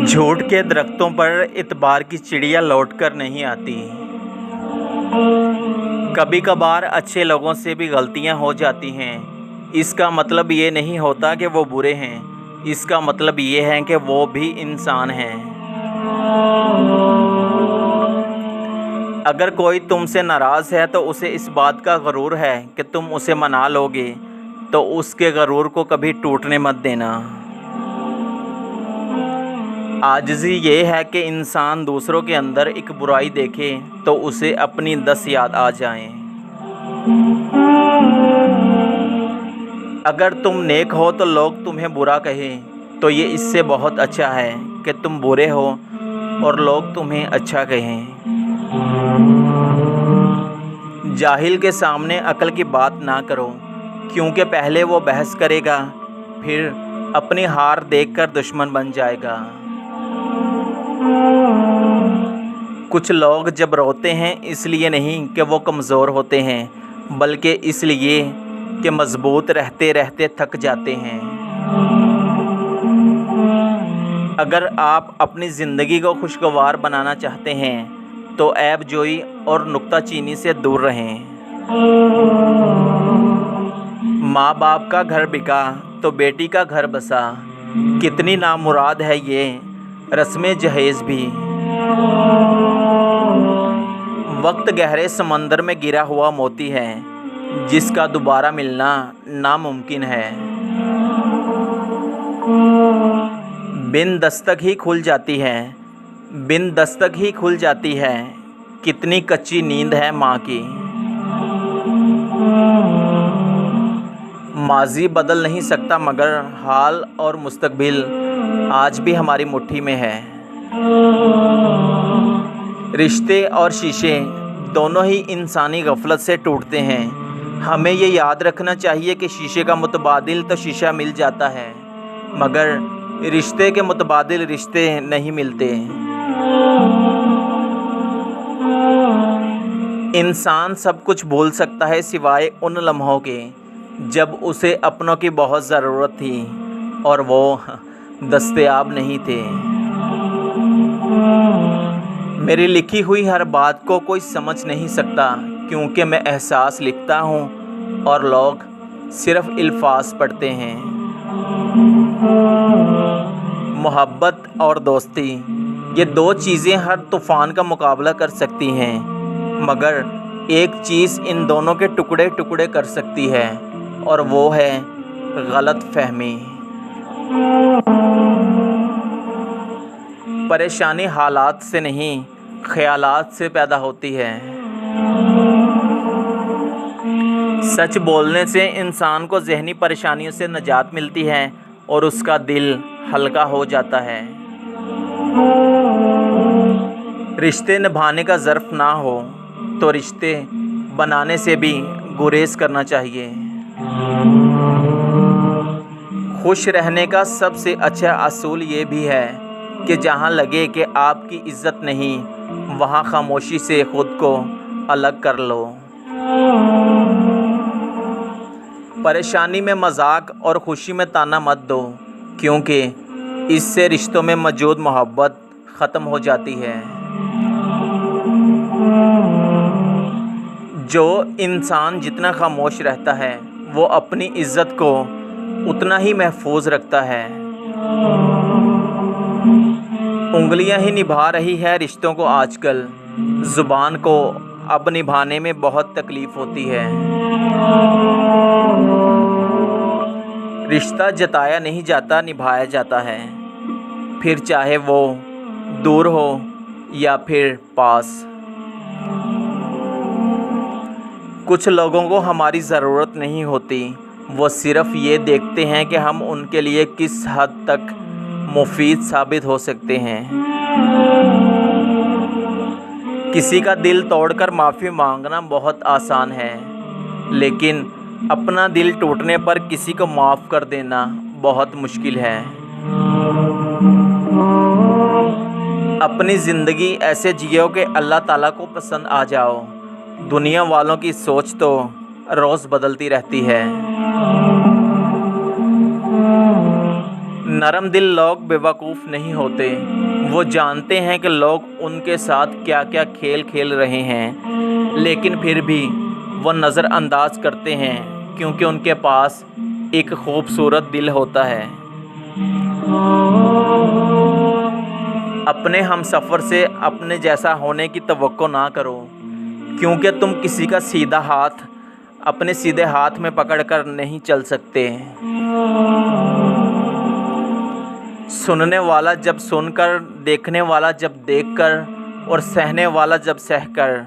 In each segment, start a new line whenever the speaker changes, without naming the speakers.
झूठ के दरख्तों पर इतबार की चिड़िया लौटकर नहीं आती। कभी कभार अच्छे लोगों से भी गलतियां हो जाती हैं। इसका मतलब ये नहीं होता कि वो बुरे हैं, इसका मतलब ये है कि वो भी इंसान हैं। अगर कोई तुमसे नाराज़ है तो उसे इस बात का गरूर है कि तुम उसे मना लोगे, तो उसके गरूर को कभी टूटने मत देना। आजिज़ी ये है कि इंसान दूसरों के अंदर एक बुराई देखे तो उसे अपनी 10 याद आ जाएं। अगर तुम नेक हो तो लोग तुम्हें बुरा कहें, तो ये इससे बहुत अच्छा है कि तुम बुरे हो और लोग तुम्हें अच्छा कहें। जाहिल के सामने अक्ल की बात ना करो, क्योंकि पहले वो बहस करेगा, फिर अपनी हार देखकर दुश्मन बन जाएगा। कुछ लोग जब रोते हैं इसलिए नहीं कि वो कमज़ोर होते हैं, बल्कि इसलिए कि मज़बूत रहते रहते थक जाते हैं। अगर आप अपनी ज़िंदगी को खुशगवार बनाना चाहते हैं तो ऐबजोई और नुक्ताचीनी से दूर रहें। माँ बाप का घर बिका तो बेटी का घर बसा, कितनी नामुराद है ये रस्में जहेज़ भी। वक्त गहरे समंदर में गिरा हुआ मोती है, जिसका दोबारा मिलना नामुमकिन है। बिन दस्तक ही खुल जाती है, बिन दस्तक ही खुल जाती है, कितनी कच्ची नींद है माँ की। माजी बदल नहीं सकता मगर हाल और मुस्तकबिल आज भी हमारी मुट्ठी में है। रिश्ते और शीशे दोनों ही इंसानी गफलत से टूटते हैं। हमें ये याद रखना चाहिए कि शीशे का मुतबादिल तो शीशा मिल जाता है, मगर रिश्ते के मुतबादिल रिश्ते नहीं मिलते। इंसान सब कुछ भूल सकता है सिवाय उन लम्हों के जब उसे अपनों की बहुत ज़रूरत थी और वो दस्तयाब नहीं थे। मेरी लिखी हुई हर बात को कोई समझ नहीं सकता, क्योंकि मैं एहसास लिखता हूँ और लोग सिर्फ़ अल्फाज पढ़ते हैं। मोहब्बत और दोस्ती, ये दो चीज़ें हर तूफ़ान का मुकाबला कर सकती हैं, मगर एक चीज़ इन दोनों के टुकड़े टुकड़े कर सकती है, और वो है गलतफ़हमी। परेशानी हालात से नहीं, ख़यालात से पैदा होती है। सच बोलने से इंसान को ज़हनी परेशानियों से निजात मिलती है और उसका दिल हल्का हो जाता है। रिश्ते निभाने का ज़र्फ़ ना हो तो रिश्ते बनाने से भी गुरेज़ करना चाहिए। खुश रहने का सबसे अच्छा असूल ये भी है कि जहाँ लगे कि आपकी इज़्ज़त नहीं, वहाँ खामोशी से ख़ुद को अलग कर लो। परेशानी में मजाक और खुशी में ताना मत दो, क्योंकि इससे रिश्तों में मौजूद मोहब्बत ख़त्म हो जाती है। जो इंसान जितना खामोश रहता है वो अपनी इज़्ज़त को उतना ही महफूज रखता है। उंगलियां ही निभा रही है रिश्तों को आजकल, ज़ुबान को अब निभाने में बहुत तकलीफ़ होती है। रिश्ता जताया नहीं जाता, निभाया जाता है, फिर चाहे वो दूर हो या फिर पास। कुछ लोगों को हमारी ज़रूरत नहीं होती, वो सिर्फ़ ये देखते हैं कि हम उनके लिए किस हद तक मुफीद साबित हो सकते हैं। किसी का दिल तोड़कर माफ़ी मांगना बहुत आसान है, लेकिन अपना दिल टूटने पर किसी को माफ़ कर देना बहुत मुश्किल है। अपनी ज़िंदगी ऐसे जियो कि अल्लाह ताला को पसंद आ जाओ। दुनिया वालों की सोच तो रोज़ बदलती रहती है। नरम दिल लोग बेवकूफ़ नहीं होते, वो जानते हैं कि लोग उनके साथ क्या क्या खेल खेल रहे हैं, लेकिन फिर भी वो नज़रअंदाज करते हैं क्योंकि उनके पास एक खूबसूरत दिल होता है। अपने हमसफ़र से अपने जैसा होने की तवक्को ना करो, क्योंकि तुम किसी का सीधा हाथ अपने सीधे हाथ में पकड़कर नहीं चल सकते। सुनने वाला जब सुनकर, देखने वाला जब देखकर और सहने वाला जब सहकर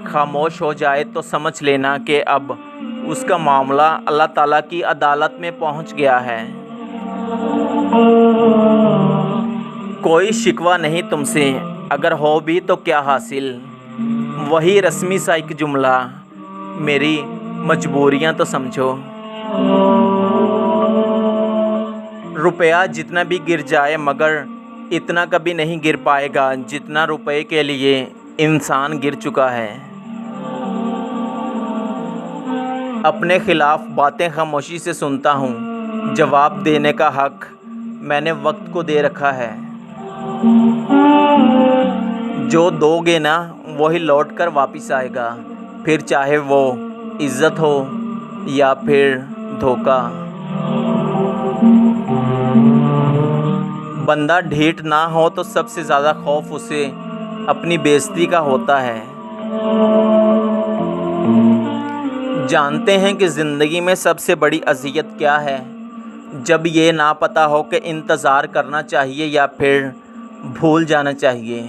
खामोश हो जाए तो समझ लेना कि अब उसका मामला अल्लाह ताला की अदालत में पहुंच गया है। कोई शिकवा नहीं तुमसे, अगर हो भी तो क्या हासिल। वही रस्मी सा एक जुमला, मेरी मजबूरियां तो समझो। रुपया जितना भी गिर जाए मगर इतना कभी नहीं गिर पाएगा जितना रुपए के लिए इंसान गिर चुका है। अपने खिलाफ बातें खामोशी से सुनता हूँ, जवाब देने का हक मैंने वक्त को दे रखा है। जो दोगे ना वही लौट कर वापस आएगा, फिर चाहे वो इज़्ज़त हो या फिर धोखा। बंदा ढीठ ना हो तो सबसे ज़्यादा खौफ उसे अपनी बेइज्जती का होता है। जानते हैं कि ज़िंदगी में सबसे बड़ी अज़ियत क्या है? जब ये ना पता हो कि इंतज़ार करना चाहिए या फिर भूल जाना चाहिए।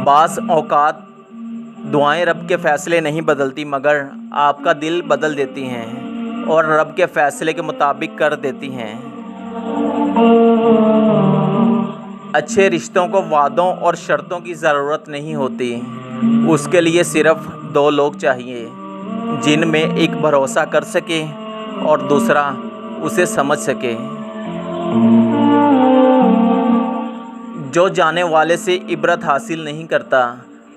बाज़ औक़ात दुआएं रब के फ़ैसले नहीं बदलती मगर आपका दिल बदल देती हैं और रब के फ़ैसले के मुताबिक कर देती हैं। अच्छे रिश्तों को वादों और शर्तों की ज़रूरत नहीं होती, उसके लिए सिर्फ़ दो लोग चाहिए जिनमें एक भरोसा कर सके और दूसरा उसे समझ सके। जो जाने वाले से इबरत हासिल नहीं करता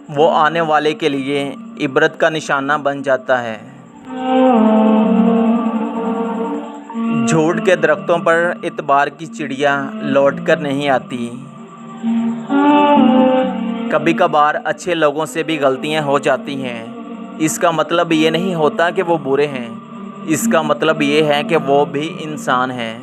वो आने वाले के लिए इबरत का निशाना बन जाता है। झूठ के दरख्तों पर इतबार की चिड़िया लौट कर नहीं आती। कभी कभार अच्छे लोगों से भी गलतियां हो जाती हैं, इसका मतलब ये नहीं होता कि वो बुरे हैं, इसका मतलब ये है कि वो भी इंसान हैं।